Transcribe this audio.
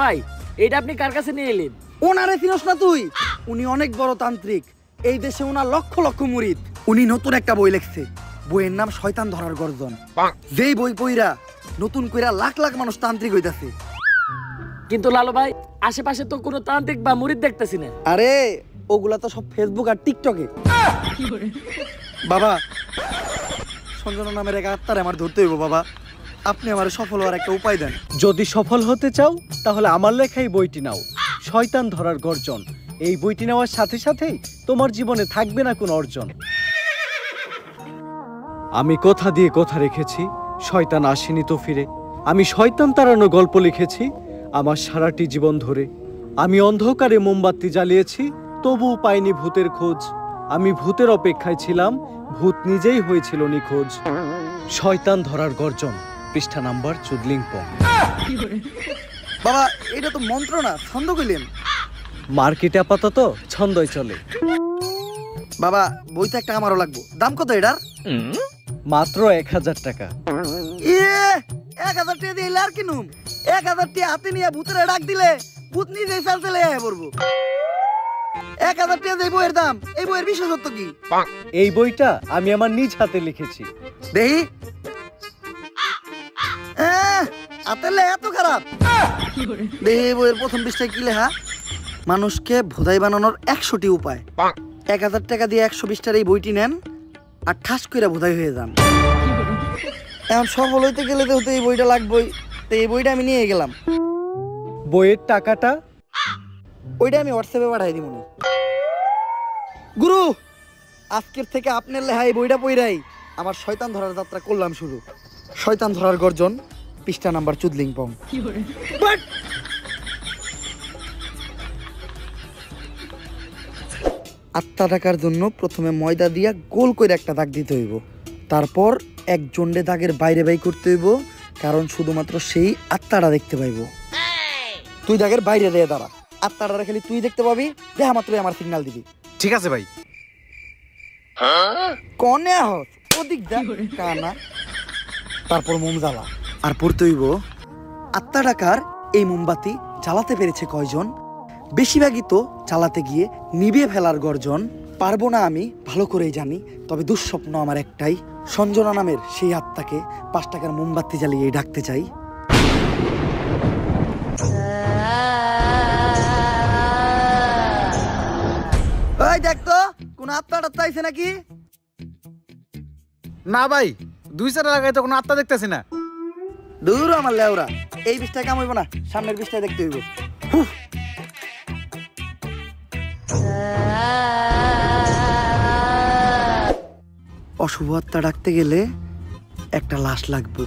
ভাই এটা আপনি কার কাছে নিয়ে এলেন? ওনারে চিনস না তুই? উনি অনেক বড় তান্ত্রিক, এই দেশে ওনার লক্ষ লক্ষ মুরিদ। উনি নতুন একটা বই লিখছে, বইয়ের নাম শয়তান ধরার গর্জন। যেই বই পইরা নতুন কইরা লাখ লাখ মানুষ তান্ত্রিক হইতাছে। কিন্তু লালু ভাই আশেপাশে তো কোনো তান্ত্রিক বা মুরিদ দেখতেছি না। আরে ওগুলা তো সব ফেসবুক আর টিকটকে। বাবা সঞ্জনা নামের এক আত্মারে আমার ধরতে হইব বাবা, আপনি আমার সফল হওয়ার একটা উপায় দেন। যদি সফল হতে চাও তাহলে আমার লেখাই বইটি নাও, শয়তান ধরার গর্জন। এই বইটি নেওয়ার সাথে সাথেই তোমার জীবনে থাকবে না কোনো অর্জন। আমি কথা দিয়ে কথা রেখেছি, শয়তান আসেনি তো ফিরে। আমি শয়তান তাড়ানো গল্প লিখেছি আমার সারাটি জীবন ধরে। আমি অন্ধকারে মোমবাতি জ্বালিয়েছি, তবুও পাইনি ভূতের খোঁজ। আমি ভূতের অপেক্ষায় ছিলাম, ভূত নিজেই হয়েছিল নিখোঁজ। শয়তান ধরার গর্জন, পৃষ্ঠা নাম্বার চুদলিংপং। বাবা এটা তো মন্ত্র না, ছন্দ কইলেন। মার্কেটে আপাতত ছন্দই চলে। বাবা বইটা একটা আমারও লাগবো, দাম কত এটার? মাত্র 1000 টাকা। 1000 টাকা দিয়ে আর কিনুম? 1000 টাকা হাতে নিয়ে ভূতের ডাক দিলে ভূত নিজেই চাল চলে আয় পড়বো। 1000 টাকা দিয়ে বইয়ের দাম, এই বইয়ের বিশেষত্ব কি? এই বইটা আমি আমার নিজ হাতে লিখেছি। দেহি হাতের লেখা এত খারাপ? দেহি বইয়ের প্রথম পৃষ্ঠায় কি লেখা? মানুষকে ভোদাই বানানোর 100টি উপায়। 1000 টাকা দিয়ে 120টার এই বইটি নেন আর ঠাস কইরা ভোদাই হয়ে যান। এখন সফল হইতে গেলে তো এই বইটা লাগবেই, তো এই বইটা আমি নিয়ে গেলাম। বইয়ের টাকাটা? ওইটা আমি হোয়াটসঅ্যাপে পাঠাই দিব। গুরু আজকের থেকে আপনার লেখা এই বইটা পইরাই আমার শয়তান ধরার যাত্রা করলাম শুরু। শয়তান ধরার গর্জন, পৃষ্ঠা নাম্বার চুদলিংপং। আত্মা ডাকার জন্য প্রথমে ময়দা দিয়া গোল করে একটা দাগ দিতে হইব, তারপর এক জন্ডে দাগের বাইরে বাই করতে হইব, কারণ শুধুমাত্র সেই আত্মাটা দেখতে পাইব। তুই দাগের বাইরে দিয়ে দাঁড়া, আত্মাটা খালি তুই দেখতে পাবি, দেখা মাত্রই আমার সিগন্যাল দিবি। ঠিক আছে ভাই। কনে আহত ওদিক যা কানা। তারপর মোম জ্বালা আর পড়তে হইব, আত্মা ডাকার এই মোমবাতি জ্বালাতে পেরেছে কয়জন? বেশিরভাগই তো জ্বালাতে গিয়ে নিভিয়ে ফেলার গর্জন। পারবো না আমি ভালো করেই জানি, তবে দুঃস্বপ্ন আমার একটাই, সঞ্জনা নামের সেই আত্মাকে 5 টাকার মোমবাতি জ্বালিয়ে ডাকতে চাই। ওই দেখ তো কোন আত্মা টাত্মা আইছে নাকি? না ভাই, 2-4 লাগাই তো কোনো আত্মা দেখতেছি না। দূর আমার লেওরা, এই বিষটায় কাম হইব না, সামনের বিষটায় দেখতে হইব। অশুভ আত্মা ডাকতে গেলে একটা লাশ লাগবে।